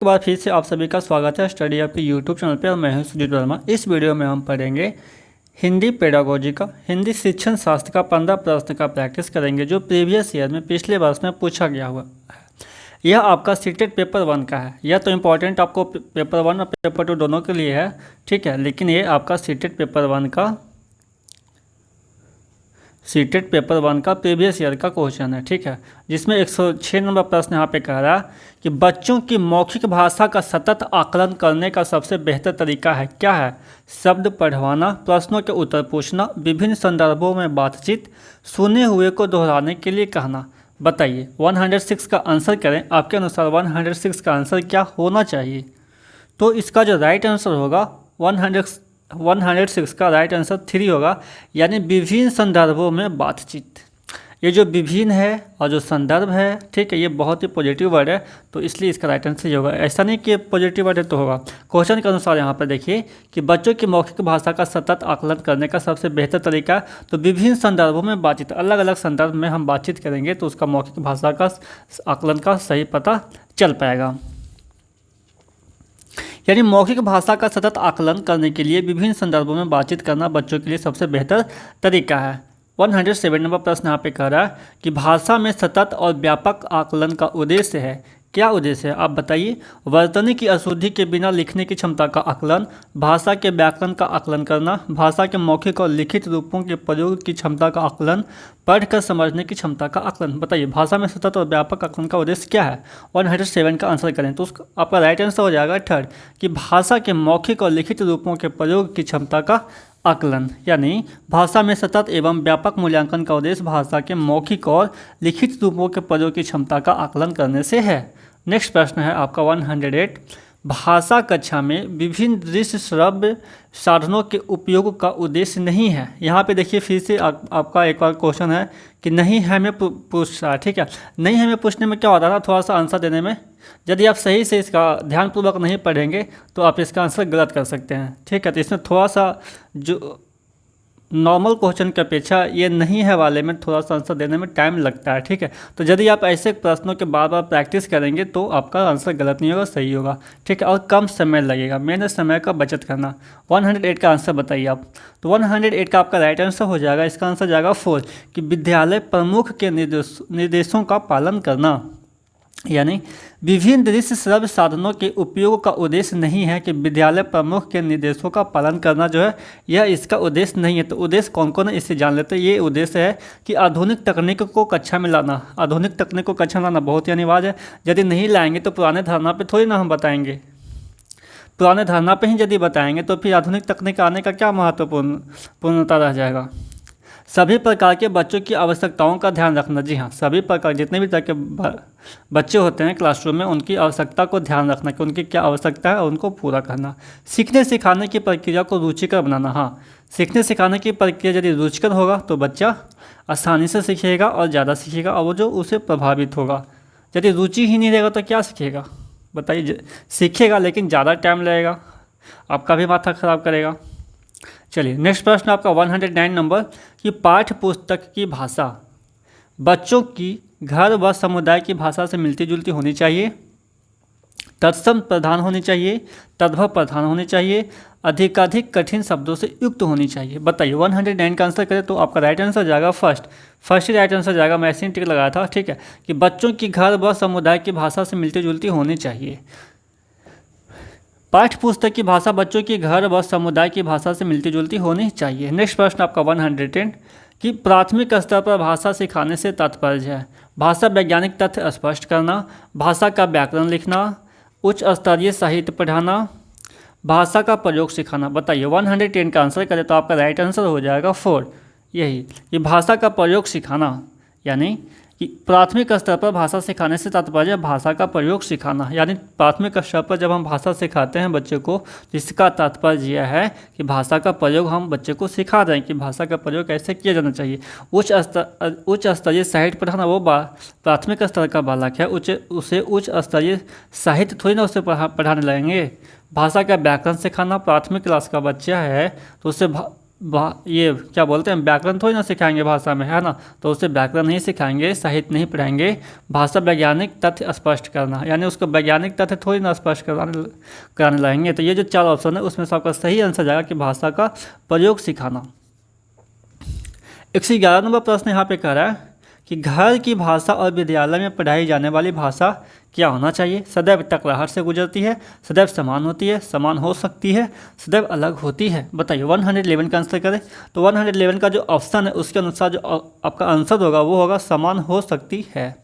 एक बार फिर से आप सभी का स्वागत है स्टडी आपके यूट्यूब चैनल पे और मैं हूं सुजीत वर्मा। इस वीडियो में हम पढ़ेंगे हिंदी पेडागोजी का, हिंदी शिक्षण शास्त्र का 15 प्रश्न का प्रैक्टिस करेंगे जो प्रीवियस ईयर में पिछले वर्ष में पूछा गया हुआ है। यह आपका सीटेट पेपर 1 का है। यह तो इम्पोर्टेंट आपको पेपर 1 और पेपर 2 दोनों के लिए है, ठीक है, लेकिन ये आपका सीटेट पेपर 1 का प्रीवियस ईयर का क्वेश्चन है, ठीक है, जिसमें 106 नंबर प्रश्न यहाँ पे कह रहा है कि बच्चों की मौखिक भाषा का सतत आकलन करने का सबसे बेहतर तरीका है क्या है? शब्द पढ़वाना, प्रश्नों के उत्तर पूछना, विभिन्न संदर्भों में बातचीत, सुने हुए को दोहराने के लिए कहना। बताइए 106 का आंसर करें। आपके अनुसार 106 का आंसर क्या होना चाहिए? तो इसका जो राइट आंसर होगा 106 का राइट आंसर 3 होगा, यानी विभिन्न संदर्भों में बातचीत। ये जो विभिन्न है और जो संदर्भ है, ठीक है, ये बहुत ही पॉजिटिव वर्ड है, तो इसलिए इसका राइट आंसर ये होगा। ऐसा नहीं कि पॉजिटिव वर्ड है तो होगा। क्वेश्चन के अनुसार यहाँ पर देखिए कि बच्चों की मौखिक भाषा का सतत आकलन करने का सबसे बेहतर तरीका, तो विभिन्न संदर्भों में बातचीत, अलग अलग संदर्भ में हम बातचीत करेंगे तो उसका मौखिक भाषा का आकलन का सही पता चल पाएगा। यानी मौखिक भाषा का सतत आकलन करने के लिए विभिन्न संदर्भों में बातचीत करना बच्चों के लिए सबसे बेहतर तरीका है। 107 नंबर प्रश्न यहाँ पे कह रहा है कि भाषा में सतत और व्यापक आकलन का उद्देश्य है। क्या उद्देश्य है आप बताइए? वर्तनी की अशुद्धि के बिना लिखने की क्षमता का आकलन, भाषा के व्याकरण का आकलन करना, भाषा के मौखिक और लिखित रूपों के प्रयोग की क्षमता का आकलन, पढ़कर समझने की क्षमता का आकलन। बताइए भाषा में सतत और व्यापक आकलन का उद्देश्य क्या है? 107 का आंसर करें तो उसका आपका राइट आंसर हो जाएगा 3 कि भाषा के मौखिक और लिखित रूपों के प्रयोग की क्षमता का आकलन। यानी भाषा में सतत एवं व्यापक मूल्यांकन का उद्देश्य भाषा के मौखिक और लिखित रूपों के प्रयोग की क्षमता का आकलन करने से है। नेक्स्ट प्रश्न है आपका 108, भाषा कक्षा में विभिन्न दृश्य श्रव्य साधनों के उपयोग का उद्देश्य नहीं है। यहाँ पे देखिए फिर से आपका एक और क्वेश्चन है कि नहीं है में पूछ रहा है, ठीक है। नहीं है में पूछने में क्या होता है ना, थोड़ा सा आंसर देने में यदि आप सही से इसका ध्यानपूर्वक नहीं पढ़ेंगे तो आप इसका आंसर गलत कर सकते हैं, ठीक है। तो इसमें थोड़ा सा जो नॉर्मल क्वेश्चन की अपेक्षा ये नहीं है वाले में थोड़ा सा आंसर देने में टाइम लगता है, ठीक है। तो यदि आप ऐसे प्रश्नों के बार बार प्रैक्टिस करेंगे तो आपका आंसर गलत नहीं होगा, सही होगा, ठीक है, और कम समय लगेगा। मेन समय का बचत करना। 108 का आंसर बताइए आप। तो 108 का आपका राइट आंसर हो जाएगा, इसका आंसर जाएगा 4 कि विद्यालय प्रमुख के निर्देशों का पालन करना। यानी विभिन्न दृश्य श्रव्य साधनों के उपयोग का उद्देश्य नहीं है कि विद्यालय प्रमुख के निर्देशों का पालन करना जो है यह इसका उद्देश्य नहीं है। तो उद्देश्य कौन कौन है इससे जान लेते हैं। ये उद्देश्य है कि आधुनिक तकनीक को कक्षा में लाना। आधुनिक तकनीक को कक्षा में लाना बहुत ही अनिवार्य है। यदि नहीं लाएंगे तो पुराने धारणा पे थोड़ी ना हम बताएंगे, पुराने धारणा पे ही यदि बताएंगे तो फिर आधुनिक तकनीक आने का क्या महत्वपूर्णता रह जाएगा। सभी प्रकार के बच्चों की आवश्यकताओं का ध्यान रखना। जी हाँ, सभी प्रकार जितने भी तरह के बच्चे होते हैं क्लासरूम में उनकी आवश्यकता को ध्यान रखना कि उनकी क्या आवश्यकता है और उनको पूरा करना। सीखने सिखाने की प्रक्रिया को रुचिकर बनाना। हाँ, सीखने सिखाने की प्रक्रिया यदि रुचिकर होगा तो बच्चा आसानी से सीखेगा और ज़्यादा सीखेगा और वो जो उसे प्रभावित होगा। यदि रुचि ही नहीं रहेगा तो क्या सीखेगा बताइए? सीखेगा लेकिन ज़्यादा टाइम लगेगा, आपका भी माथा खराब करेगा। चलिए नेक्स्ट प्रश्न आपका 109 नंबर कि पाठ्य पुस्तक की भाषा बच्चों की घर व समुदाय की भाषा से मिलती जुलती होनी चाहिए, तत्सम प्रधान होनी चाहिए, तद्भव प्रधान होनी चाहिए, अधिकाधिक कठिन शब्दों से युक्त होनी चाहिए। बताइए 109 का आंसर करें तो आपका राइट आंसर जाएगा फर्स्ट ही राइट आंसर जाएगा। मैं ऐसे ही टिक लगाया था, ठीक है, कि बच्चों की घर व समुदाय की भाषा से मिलती जुलती होनी चाहिए। पाठ्य पुस्तक की भाषा बच्चों की घर व समुदाय की भाषा से मिलती जुलती होनी चाहिए। नेक्स्ट प्रश्न आपका 110 कि प्राथमिक स्तर पर भाषा सिखाने से तात्पर्य है भाषा वैज्ञानिक तथ्य स्पष्ट करना, भाषा का व्याकरण लिखना, उच्च स्तरीय साहित्य पढ़ाना, भाषा का प्रयोग सिखाना। बताइए 110 का आंसर करें तो आपका राइट आंसर हो जाएगा 4। यही कि भाषा का प्रयोग सिखाना, यानी कि प्राथमिक स्तर पर भाषा सिखाने से तात्पर्य भाषा का प्रयोग सिखाना। यानी प्राथमिक स्तर पर जब हम भाषा सिखाते हैं बच्चे को, जिसका तात्पर्य यह है कि भाषा का प्रयोग हम बच्चे को सिखा रहे हैं कि भाषा का प्रयोग कैसे किया जाना चाहिए। उच्च स्तरीय साहित्य पढ़ाना वो प्राथमिक स्तर का बालक है, उसे उच्च स्तरीय साहित्य थोड़ी ना उसे पढ़ाने लगेंगे। भाषा का व्याकरण सिखाना, प्राथमिक क्लास का बच्चा है तो उसे ये क्या बोलते हैं, व्याकरण थोड़ी ना सिखाएंगे भाषा में, है ना। तो उसे व्याकरण नहीं सिखाएंगे, साहित्य नहीं पढ़ाएंगे, भाषा वैज्ञानिक तथ्य स्पष्ट करना, यानी उसको वैज्ञानिक तथ्य थोड़ी ना स्पष्ट कराने लाएंगे। तो ये जो 4 ऑप्शन है उसमें से आपका सही आंसर जाएगा कि भाषा का प्रयोग सिखाना। 111 नंबर प्रश्न यहाँ पे कह रहा है कि घर की भाषा और विद्यालय में पढ़ाई जाने वाली भाषा क्या होना चाहिए। सदैव तकराहट से गुजरती है, सदैव समान होती है, समान हो सकती है, सदैव अलग होती है। बताइए 111 का आंसर करें तो 111 का जो ऑप्शन है उसके अनुसार जो आपका आंसर होगा वो होगा समान हो सकती है।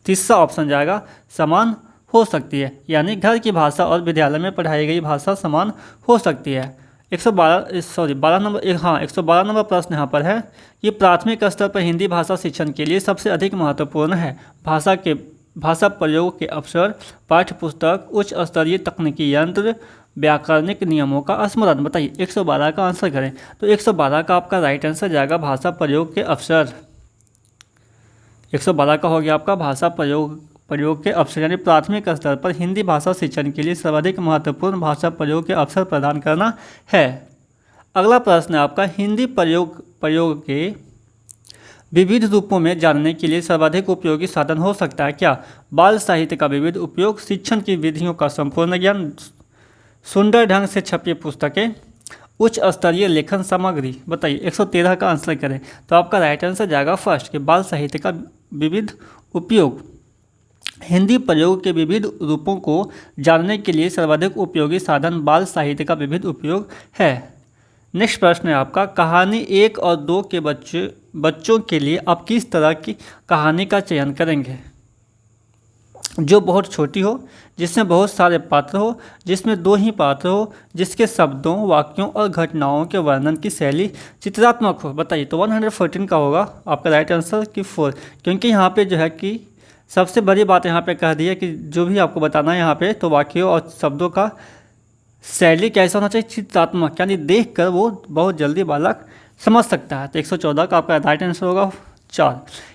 तीसरा ऑप्शन जाएगा समान हो सकती है, यानी घर की भाषा और विद्यालय में पढ़ाई गई भाषा समान हो सकती है। 112 नंबर 112 नंबर प्रश्न यहाँ पर है कि प्राथमिक स्तर पर हिंदी भाषा शिक्षण के लिए सबसे अधिक महत्वपूर्ण है भाषा प्रयोग के अवसर, पाठ्य पुस्तक, उच्च स्तरीय तकनीकी यंत्र, व्याकरणिक नियमों का स्मरण। बताइए 112 का आंसर करें तो 112 का आपका राइट आंसर जाएगा भाषा प्रयोग के अवसर। 112 का हो गया आपका भाषा प्रयोग के अवसर, यानी प्राथमिक स्तर पर हिंदी भाषा शिक्षण के लिए सर्वाधिक महत्वपूर्ण भाषा प्रयोग के अवसर प्रदान करना है। अगला प्रश्न है आपका हिंदी प्रयोग के विविध रूपों में जानने के लिए सर्वाधिक उपयोगी साधन हो सकता है क्या। बाल साहित्य का विविध उपयोग, शिक्षण की विधियों का संपूर्ण ज्ञान, सुंदर ढंग से छपी पुस्तकें, उच्च स्तरीय लेखन सामग्री। बताइए 113 का आंसर करें तो आपका राइट आंसर जाएगा फर्स्ट कि बाल साहित्य का विविध उपयोग। हिंदी प्रयोग के विविध रूपों को जानने के लिए सर्वाधिक उपयोगी साधन बाल साहित्य का विविध उपयोग है। नेक्स्ट प्रश्न है आपका कहानी 1 और 2 के बच्चों के लिए आप किस तरह की कहानी का चयन करेंगे। जो बहुत छोटी हो, जिसमें बहुत सारे पात्र हो, जिसमें 2 ही पात्र हो, जिसके शब्दों, वाक्यों और घटनाओं के वर्णन की शैली चित्रात्मक हो। बताइए तो 114 का होगा आपका राइट आंसर कि 4, क्योंकि यहाँ पे जो है कि सबसे बड़ी बात यहाँ पे कह दी है कि जो भी आपको बताना है यहाँ पे तो वाक्यों और शब्दों का शैली कैसा होना चाहिए, चित्रात्मक, यानी देख कर वो बहुत जल्दी बालक समझ सकता है। तो 114 का आपका राइट आंसर होगा 4,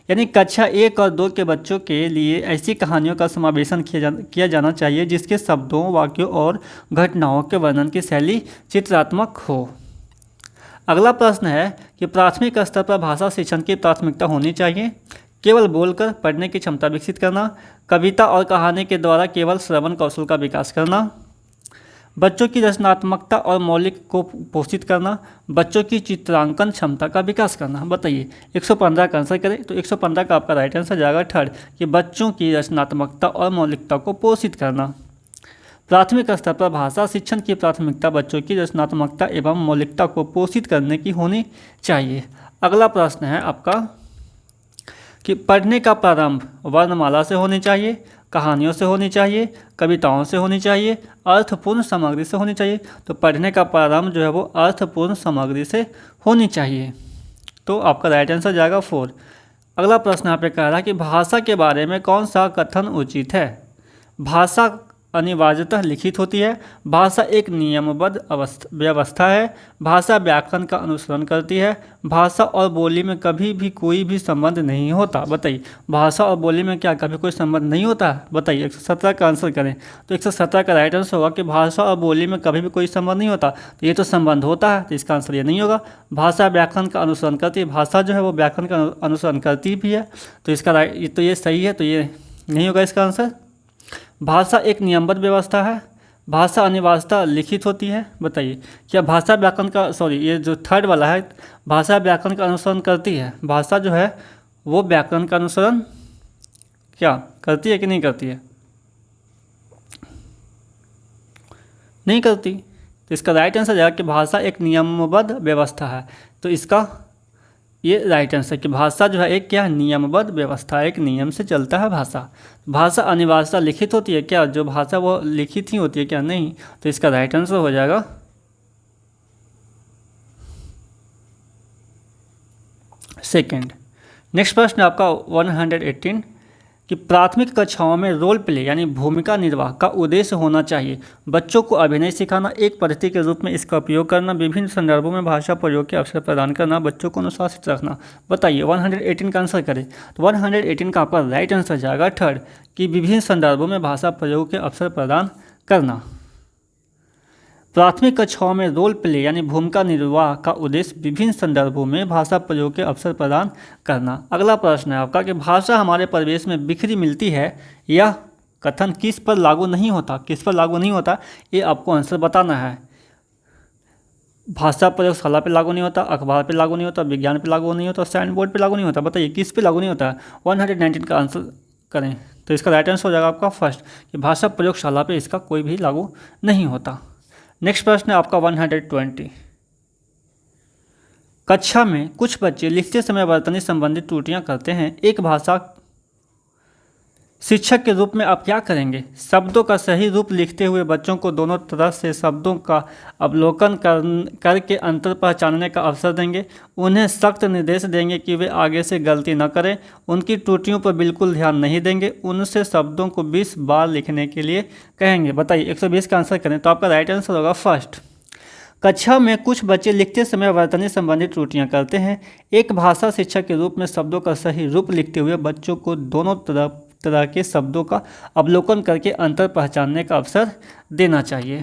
यानी कक्षा 1 और 2 के बच्चों के लिए ऐसी कहानियों का समावेशन किया जाना चाहिए जिसके शब्दों, वाक्यों और घटनाओं के वर्णन की शैली चित्रात्मक हो। अगला प्रश्न है कि प्राथमिक स्तर पर भाषा शिक्षण की प्राथमिकता होनी चाहिए केवल बोलकर पढ़ने की क्षमता विकसित करना, कविता और कहानी के द्वारा केवल श्रवण कौशल का विकास करना, बच्चों की रचनात्मकता और मौलिक को पोषित करना, बच्चों की चित्रांकन क्षमता का विकास करना। बताइए 115 का आंसर करें तो 115 का आपका राइट आंसर जाएगा 3 कि बच्चों की रचनात्मकता और मौलिकता को पोषित करना। प्राथमिक स्तर पर भाषा शिक्षण की प्राथमिकता बच्चों की रचनात्मकता एवं मौलिकता को पोषित करने की होनी चाहिए। अगला प्रश्न है आपका कि पढ़ने का प्रारंभ वर्णमाला से होनी चाहिए, कहानियों से होनी चाहिए, कविताओं से होनी चाहिए, अर्थपूर्ण सामग्री से होनी चाहिए। तो पढ़ने का प्रारंभ जो है वो अर्थपूर्ण सामग्री से होनी चाहिए, तो आपका राइट आंसर जाएगा 4। अगला प्रश्न यहाँ पे कह रहा है कि भाषा के बारे में कौन सा कथन उचित है। भाषा अनिवार्यतः लिखित होती है, भाषा एक नियमबद्ध व्यवस्था है, भाषा व्याकरण का अनुसरण करती है, भाषा और बोली में कभी भी कोई भी संबंध नहीं होता। बताइए भाषा और बोली में क्या कभी कोई संबंध नहीं होता। बताइए 117 का आंसर करें तो 117 का राइट आंसर होगा कि भाषा और बोली में कभी भी कोई संबंध नहीं होता। तो ये तो संबंध होता है, तो इसका आंसर ये नहीं होगा। भाषा व्याकरण का अनुसरण करती है, भाषा जो है वो व्याकरण का अनुसरण करती भी है, तो इसका राइट तो ये सही है, तो ये नहीं होगा इसका आंसर। भाषा एक नियमबद्ध व्यवस्था है, भाषा अनिवार्यतः लिखित होती है। बताइए क्या भाषा व्याकरण का ये जो 3rd वाला है भाषा व्याकरण का अनुसरण करती है, भाषा जो है वो व्याकरण का अनुसरण क्या करती है कि नहीं करती है, नहीं करती। तो इसका राइट आंसर जाएगा कि भाषा एक नियमबद्ध व्यवस्था है, तो इसका ये राइट आंसर कि भाषा जो है एक क्या नियमबद्ध व्यवस्था, एक नियम से चलता है भाषा। भाषा अनिवार्यतः लिखित होती है क्या, जो भाषा वो लिखित ही होती है क्या, नहीं। तो इसका राइट आंसर हो जाएगा सेकंड। नेक्स्ट प्रश्न आपका 118 कि प्राथमिक कक्षाओं में रोल प्ले यानी भूमिका निर्वाह का उद्देश्य होना चाहिए। बच्चों को अभिनय सिखाना, एक पद्धति के रूप में इसका उपयोग करना, विभिन्न संदर्भों में भाषा प्रयोग के अवसर प्रदान करना, बच्चों को अनुशासित रखना। बताइए 118 का आंसर करें तो 118 का आपका राइट आंसर जाएगा 3rd कि विभिन्न संदर्भों में भाषा प्रयोग के अवसर प्रदान करना। प्राथमिक कक्षाओं में रोल प्ले यानी भूमिका निर्वाह का उद्देश्य विभिन्न संदर्भों में भाषा प्रयोग के अवसर प्रदान करना। अगला प्रश्न है आपका कि भाषा हमारे परिवेश में बिखरी मिलती है, यह कथन किस पर लागू नहीं होता? किस पर लागू नहीं होता, ये आपको आंसर बताना है। भाषा प्रयोगशाला पे लागू नहीं होता, अखबार पे लागू नहीं होता, विज्ञान पे लागू नहीं होता, साइन बोर्ड पे लागू नहीं होता। बताइए किस पे लागू नहीं होता है? 119 का आंसर करें तो इसका राइट आंसर हो जाएगा आपका फर्स्ट, कि भाषा प्रयोगशाला पे इसका कोई भी लागू नहीं होता। नेक्स्ट प्रश्न है आपका 120। कक्षा में कुछ बच्चे लिखते समय वर्तनी संबंधी त्रुटियां करते हैं, एक भाषा शिक्षक के रूप में आप क्या करेंगे? शब्दों का सही रूप लिखते हुए बच्चों को दोनों तरह से शब्दों का अवलोकन करके अंतर पहचानने का अवसर देंगे, उन्हें सख्त निर्देश देंगे कि वे आगे से गलती न करें, उनकी त्रुटियों पर बिल्कुल ध्यान नहीं देंगे, उनसे शब्दों को 20 बार लिखने के लिए कहेंगे। बताइए 120 का आंसर करें तो आपका राइट आंसर होगा फर्स्ट। कक्षा में कुछ बच्चे लिखते समय वर्तनी संबंधी त्रुटियां करते हैं, एक भाषा शिक्षक के रूप में शब्दों का सही रूप लिखते हुए बच्चों को दोनों तरह के शब्दों का अवलोकन करके अंतर पहचानने का अवसर देना चाहिए।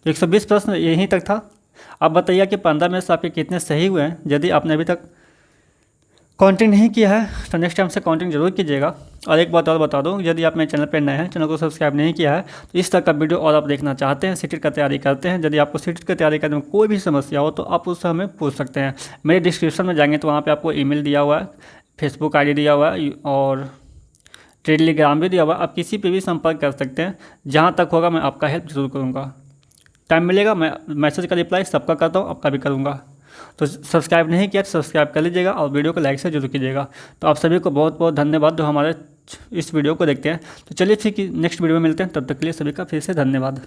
तो 120 प्रश्न यहीं तक था। अब बताइए कि 15 में से आपके कितने सही हुए हैं। यदि आपने अभी तक काउंटिंग नहीं किया है तो नेक्स्ट टाइम से काउंटिंग जरूर कीजिएगा। और एक बात और बता दूं, यदि आप मेरे चैनल पर नए हैं, चैनल को सब्सक्राइब नहीं किया है, तो इस तरह का वीडियो और आप देखना चाहते हैं, सीटेट का तैयारी करते हैं, यदि आपको सीटेट की तैयारी करने में कोई भी समस्या हो तो आप उससे हमें पूछ सकते हैं। मेरे डिस्क्रिप्शन में जाएंगे तो वहाँ पर आपको ईमेल दिया हुआ है, फेसबुक ID दिया हुआ है और टेलीग्राम भी दिया हुआ, आप किसी पे भी संपर्क कर सकते हैं। जहाँ तक होगा मैं आपका हेल्प जरूर करूँगा। टाइम मिलेगा मैं मैसेज का रिप्लाई सबका करता हूँ, आपका भी करूँगा। तो सब्सक्राइब नहीं किया तो सब्सक्राइब कर लीजिएगा और वीडियो को लाइक से जरूर कीजिएगा। तो आप सभी को बहुत बहुत धन्यवाद जो हमारे इस वीडियो को देखते हैं। तो चलिए फिर नेक्स्ट वीडियो में मिलते हैं, तब तक के लिए सभी का फिर से धन्यवाद।